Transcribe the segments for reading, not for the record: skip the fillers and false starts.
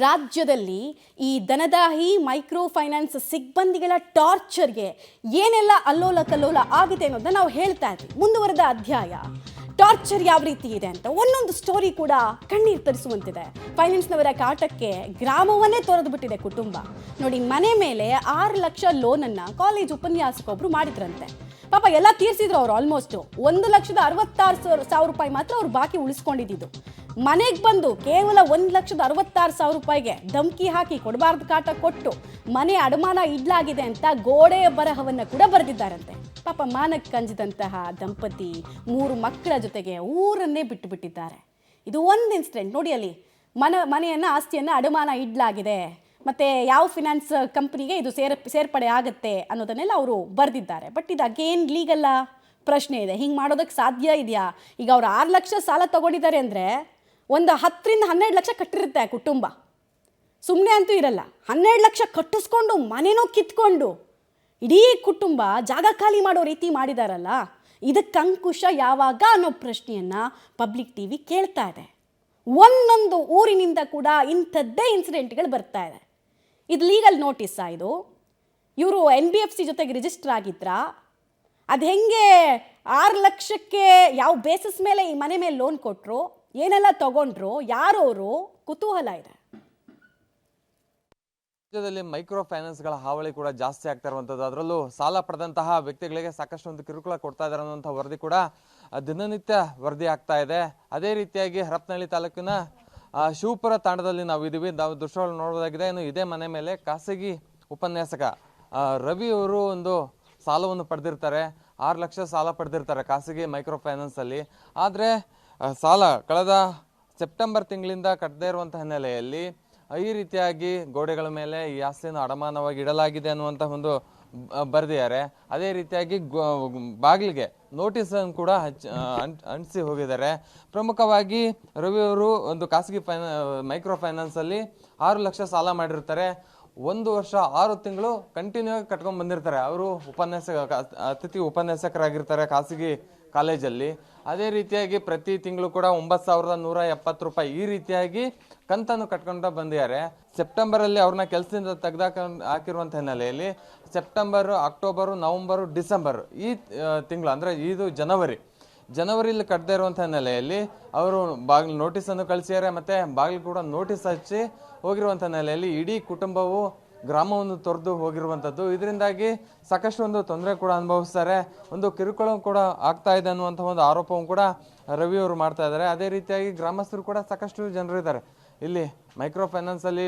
ರಾಜ್ಯದಲ್ಲಿ ಈ ದನದಾಹಿ micro finance ಸಿಬ್ಬಂದಿಗಳ ಟಾರ್ಚರ್ಗೆ ಏನೆಲ್ಲ ಅಲ್ಲೋಲ ಕಲ್ಲೋಲ ಆಗಿದೆ ಅನ್ನೋದನ್ನ ನಾವು ಹೇಳ್ತಾ ಇದ್ವಿ. ಮುಂದುವರೆದ ಅಧ್ಯಾಯ ಟಾರ್ಚರ್ ಯಾವ ರೀತಿ ಇದೆ ಅಂತ ಒಂದೊಂದು ಸ್ಟೋರಿ ಕೂಡ ಕಣ್ಣೀರು ತರಿಸುವಂತಿದೆ. ಫೈನಾನ್ಸ್ನವರ ಕಾಟಕ್ಕೆ ಗ್ರಾಮವನ್ನೇ ತೊರೆದು ಬಿಟ್ಟಿದೆ ಕುಟುಂಬ. ನೋಡಿ, ಮನೆ ಮೇಲೆ 6 ಲಕ್ಷ ಲೋನನ್ನು ಕಾಲೇಜ್ ಉಪನ್ಯಾಸಕೊಬ್ರು ಮಾಡಿದ್ರಂತೆ. ಪಾಪ ಎಲ್ಲ ತೀರ್ಸಿದ್ರು ಅವ್ರು. ಆಲ್ಮೋಸ್ಟ್ 1,66,000 ರೂಪಾಯಿ ಮಾತ್ರ ಅವ್ರು ಬಾಕಿ ಉಳಿಸ್ಕೊಂಡಿದ್ದು. ಮನೆಗೆ ಬಂದು ಕೇವಲ 1,66,000 ರೂಪಾಯಿಗೆ ಧಮಕಿ ಹಾಕಿ ಕೊಡಬಾರ್ದು ಕಾಟ ಕೊಟ್ಟು ಮನೆ ಅಡಮಾನ ಇಡ್ಲಾಗಿದೆ ಅಂತ ಗೋಡೆಯ ಬರಹವನ್ನು ಕೂಡ ಬರೆದಿದ್ದಾರಂತೆ. ಪಾಪ ಮಾನಕ್ಕೆ ಕಂಜಿದಂತಹ ದಂಪತಿ 3 ಮಕ್ಕಳ ಜೊತೆಗೆ ಊರನ್ನೇ ಬಿಟ್ಟು ಬಿಟ್ಟಿದ್ದಾರೆ. ಇದು ಒಂದು ಇನ್ಸಿಡೆಂಟ್ ನೋಡಿ. ಅಲ್ಲಿ ಮನೆಯನ್ನು ಆಸ್ತಿಯನ್ನು ಅಡಮಾನ ಇಡ್ಲಾಗಿದೆ, ಮತ್ತು ಯಾವ ಫಿನಾನ್ಸ್ ಕಂಪ್ನಿಗೆ ಇದು ಸೇರ್ಪಡೆ ಆಗುತ್ತೆ ಅನ್ನೋದನ್ನೆಲ್ಲ ಅವರು ಬರೆದಿದ್ದಾರೆ. ಬಟ್ ಇದು ಅಗೇನ್ ಲೀಗಲ್ಲ ಪ್ರಶ್ನೆ ಇದೆ. ಹಿಂಗೆ ಮಾಡೋದಕ್ಕೆ ಸಾಧ್ಯ ಇದೆಯಾ? ಈಗ ಅವ್ರು 6 ಲಕ್ಷ ಸಾಲ ತಗೊಂಡಿದ್ದಾರೆ ಅಂದರೆ ಒಂದು 10ರಿಂದ 12 ಲಕ್ಷ ಕಟ್ಟಿರುತ್ತೆ ಆ ಕುಟುಂಬ. ಸುಮ್ಮನೆ ಅಂತೂ ಇರಲ್ಲ. 12 ಲಕ್ಷ ಕಟ್ಟಿಸ್ಕೊಂಡು ಮನೆನೂ ಕಿತ್ಕೊಂಡು ಇಡೀ ಕುಟುಂಬ ಜಾಗ ಖಾಲಿ ಮಾಡೋ ರೀತಿ ಮಾಡಿದಾರಲ್ಲ, ಇದಕ್ಕೆ ಅಂಕುಶ ಯಾವಾಗ ಅನ್ನೋ ಪ್ರಶ್ನೆಯನ್ನು ಪಬ್ಲಿಕ್ ಟಿವಿ ಕೇಳ್ತಾ ಇದೆ. ಒಂದೊಂದು ಊರಿನಿಂದ ಕೂಡ ಇಂಥದ್ದೇ ಇನ್ಸಿಡೆಂಟ್ಗಳು ಬರ್ತಾ ಇದೆ. ಇದು ಲೀಗಲ್ ನೋಟಿಸ್ಸಾ? ಇದು ಇವರು NBFC ಜೊತೆಗೆ ರಿಜಿಸ್ಟರ್ ಆಗಿದ್ರಾ? ಅದು ಹೆಂಗೆ 6 ಲಕ್ಷಕ್ಕೆ ಯಾವ ಬೇಸಿಸ್ ಮೇಲೆ ಈ ಮನೆ ಮೇಲೆ ಲೋನ್ ಕೊಟ್ಟರು, ಏನೆಲ್ಲ ತಗೊಂಡ್ರು, ಯಾರವರು, ಕುತೂಹಲ ಇದೆ. ರಾಜ್ಯದಲ್ಲಿ ಮೈಕ್ರೋ ಫೈನಾನ್ಸ್ಗಳ ಹಾವಳಿ ಕೂಡ ಜಾಸ್ತಿ ಆಗ್ತಾ ಇರುವಂಥದ್ದು. ಅದರಲ್ಲೂ ಸಾಲ ಪಡೆದಂತಹ ವ್ಯಕ್ತಿಗಳಿಗೆ ಸಾಕಷ್ಟು ಒಂದು ಕಿರುಕುಳ ಕೊಡ್ತಾ ಇದ್ದಾರೆ ಅನ್ನುವಂಥ ವರದಿ ಕೂಡ ದಿನನಿತ್ಯ ವರದಿ ಆಗ್ತಾ ಇದೆ. ಅದೇ ರೀತಿಯಾಗಿ ಹರಪನಹಳ್ಳಿ ತಾಲೂಕಿನ ಶಿವಪುರ ತಾಂಡದಲ್ಲಿ ನಾವು ಇದೀವಿ. ನಾವು ದೃಶ್ಯಗಳು ನೋಡಬಹುದಾಗಿದೆ. ಇನ್ನು ಇದೇ ಮನೆ ಮೇಲೆ ಖಾಸಗಿ ಉಪನ್ಯಾಸಕ ರವಿ ಅವರು ಒಂದು ಸಾಲವನ್ನು ಪಡೆದಿರ್ತಾರೆ. 6 ಲಕ್ಷ ಸಾಲ ಪಡೆದಿರ್ತಾರೆ ಖಾಸಗಿ ಮೈಕ್ರೋ ಫೈನಾನ್ಸಲ್ಲಿ. ಆದರೆ ಸಾಲ ಕಳೆದ ಸೆಪ್ಟೆಂಬರ್ ತಿಂಗಳಿಂದ ಕಟ್ಟದೇ ಇರುವಂಥ ಹಿನ್ನೆಲೆಯಲ್ಲಿ ಈ ರೀತಿಯಾಗಿ ಗೋಡೆಗಳ ಮೇಲೆ ಈ ಆಸ್ತಿಯನ್ನು ಅಡಮಾನವಾಗಿ ಇಡಲಾಗಿದೆ ಅನ್ನುವಂಥ ಒಂದು ಬರೆದಿದ್ದಾರೆ. ಅದೇ ರೀತಿಯಾಗಿ ಬಾಗಿಲಿಗೆ ನೋಟಿಸನ್ನು ಕೂಡ ಅಂಟಿಸಿ ಹೋಗಿದ್ದಾರೆ. ಪ್ರಮುಖವಾಗಿ ರವಿ ಅವರು ಒಂದು ಖಾಸಗಿ ಮೈಕ್ರೋ ಫೈನಾನ್ಸಲ್ಲಿ 6 ಲಕ್ಷ ಸಾಲ ಮಾಡಿರ್ತಾರೆ. 1 ವರ್ಷ 6 ತಿಂಗಳು ಕಂಟಿನ್ಯೂ ಆಗಿ ಕಟ್ಕೊಂಡು ಬಂದಿರ್ತಾರೆ. ಅವರು ಅತಿಥಿ ಉಪನ್ಯಾಸಕರಾಗಿರ್ತಾರೆ ಖಾಸಗಿ ಕಾಲೇಜಲ್ಲಿ. ಅದೇ ರೀತಿಯಾಗಿ ಪ್ರತಿ ತಿಂಗಳು ಕೂಡ 9,170 ರೂಪಾಯಿ ಈ ರೀತಿಯಾಗಿ ಕಂತನ್ನು ಕಟ್ಕೊಂಡು ಬಂದಿದ್ದಾರೆ. ಸೆಪ್ಟೆಂಬರಲ್ಲಿ ಅವ್ರನ್ನ ಕೆಲಸದಿಂದ ಹಾಕಿರುವಂಥ ಹಿನ್ನೆಲೆಯಲ್ಲಿ ಸೆಪ್ಟೆಂಬರು, ಅಕ್ಟೋಬರು, ನವಂಬರು, ಡಿಸೆಂಬರ್ ಈ ತಿಂಗಳು ಅಂದರೆ ಇದು ಜನವರಿಲಿ ಕಟ್ಟದೇ ಇರುವಂಥ ಹಿನ್ನೆಲೆಯಲ್ಲಿ ಅವರು ಬಾಗಿಲು ನೋಟಿಸನ್ನು ಕಳಿಸಿದ್ದಾರೆ. ಮತ್ತು ಬಾಗಿಲು ಕೂಡ ನೋಟಿಸ್ ಹಚ್ಚಿ ಹೋಗಿರುವಂಥ ಹಿನ್ನೆಲೆಯಲ್ಲಿ ಇಡೀ ಕುಟುಂಬವು ಗ್ರಾಮವನ್ನು ತೊರೆದು ಹೋಗಿರುವಂಥದ್ದು. ಇದರಿಂದಾಗಿ ಸಾಕಷ್ಟು ಒಂದು ತೊಂದರೆ ಕೂಡ ಅನುಭವಿಸ್ತಾರೆ. ಒಂದು ಕಿರುಕುಳ ಕೂಡ ಆಗ್ತಾ ಇದೆ ಅನ್ನುವಂಥ ಒಂದು ಆರೋಪವನ್ನು ಕೂಡ ರವಿ ಅವರು ಮಾಡ್ತಾ ಇದ್ದಾರೆ. ಅದೇ ರೀತಿಯಾಗಿ ಗ್ರಾಮಸ್ಥರು ಕೂಡ ಸಾಕಷ್ಟು ಜನರಿದ್ದಾರೆ. ಇಲ್ಲಿ ಮೈಕ್ರೋ ಫೈನಾನ್ಸಲ್ಲಿ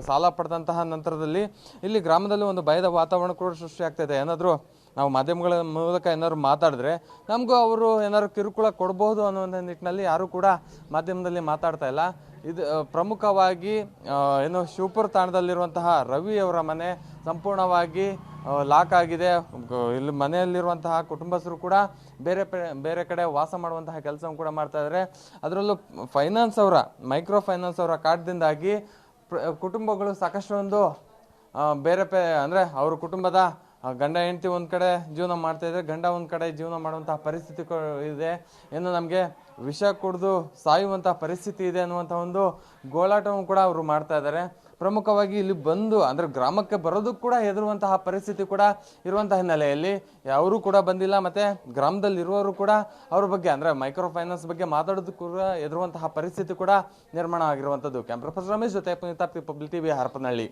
ಸಾಲ ಪಡೆದಂತಹ ನಂತರದಲ್ಲಿ ಇಲ್ಲಿ ಗ್ರಾಮದಲ್ಲಿ ಒಂದು ಭಯದ ವಾತಾವರಣ ಕೂಡ ಸೃಷ್ಟಿಯಾಗ್ತಾಯಿದೆ. ಏನಾದರೂ ನಾವು ಮಾಧ್ಯಮಗಳ ಮೂಲಕ ಏನಾದ್ರು ಮಾತಾಡಿದ್ರೆ ನಮಗೂ ಅವರು ಏನಾದ್ರು ಕಿರುಕುಳ ಕೊಡ್ಬೋದು ಅನ್ನುವಂಥ ನಿಟ್ಟಿನಲ್ಲಿ ಯಾರೂ ಕೂಡ ಮಾಧ್ಯಮದಲ್ಲಿ ಮಾತಾಡ್ತಾ ಇಲ್ಲ. ಇದು ಪ್ರಮುಖವಾಗಿ ಏನು ಶಿವಪುರ ತಾಣದಲ್ಲಿರುವಂತಹ ರವಿ ಅವರ ಮನೆ ಸಂಪೂರ್ಣವಾಗಿ ಲಾಕ್ ಆಗಿದೆ. ಇಲ್ಲಿ ಮನೆಯಲ್ಲಿರುವಂತಹ ಕುಟುಂಬಸ್ಥರು ಕೂಡ ಬೇರೆ ಕಡೆ ವಾಸ ಮಾಡುವಂತಹ ಕೆಲಸವನ್ನು ಕೂಡ ಮಾಡ್ತಾ ಇದ್ದಾರೆ. ಅದರಲ್ಲೂ ಮೈಕ್ರೋ ಫೈನಾನ್ಸ್ ಅವರ ಕಾಟದಿಂದಾಗಿ ಕುಟುಂಬಗಳು ಸಾಕಷ್ಟು ಒಂದು ಅಂದರೆ ಅವ್ರ ಕುಟುಂಬದ ಗಂಡ ಹೆಂಡತಿ ಒಂದು ಕಡೆ ಜೀವನ ಮಾಡ್ತಾ ಇದ್ದಾರೆ, ಗಂಡ ಒಂದು ಕಡೆ ಜೀವನ ಮಾಡುವಂತಹ ಪರಿಸ್ಥಿತಿ ಇದೆ. ಏನು ನಮಗೆ ವಿಷ ಕುಡಿದು ಸಾಯುವಂತಹ ಪರಿಸ್ಥಿತಿ ಇದೆ ಅನ್ನುವಂಥ ಒಂದು ಗೋಳಾಟವನ್ನು ಕೂಡ ಅವರು ಮಾಡ್ತಾ ಇದ್ದಾರೆ. ಪ್ರಮುಖವಾಗಿ ಇಲ್ಲಿ ಬಂದು ಅಂದರೆ ಗ್ರಾಮಕ್ಕೆ ಬರೋದಕ್ಕೆ ಕೂಡ ಹೆದರುವಂತಹ ಪರಿಸ್ಥಿತಿ ಕೂಡ ಇರುವಂತಹ ಹಿನ್ನೆಲೆಯಲ್ಲಿ ಅವರು ಕೂಡ ಬಂದಿಲ್ಲ. ಮತ್ತು ಗ್ರಾಮದಲ್ಲಿ ಇರುವವರು ಕೂಡ ಅವ್ರ ಬಗ್ಗೆ ಅಂದರೆ ಮೈಕ್ರೋ ಫೈನಾನ್ಸ್ ಬಗ್ಗೆ ಮಾತಾಡೋದಕ್ಕೂ ಕೂಡ ಹೆದರುವಂತಹ ಪರಿಸ್ಥಿತಿ ಕೂಡ ನಿರ್ಮಾಣ ಆಗಿರುವಂಥದ್ದು. ಕ್ಯಾಮ್ರಾ ಪರ್ಸನ್ ರಮೇಶ್ ಜೊತೆ ಪುನೀತ್, ಪಬ್ಲಿಕ್ ಟಿವಿ, ಹರಪನಹಳ್ಳಿ.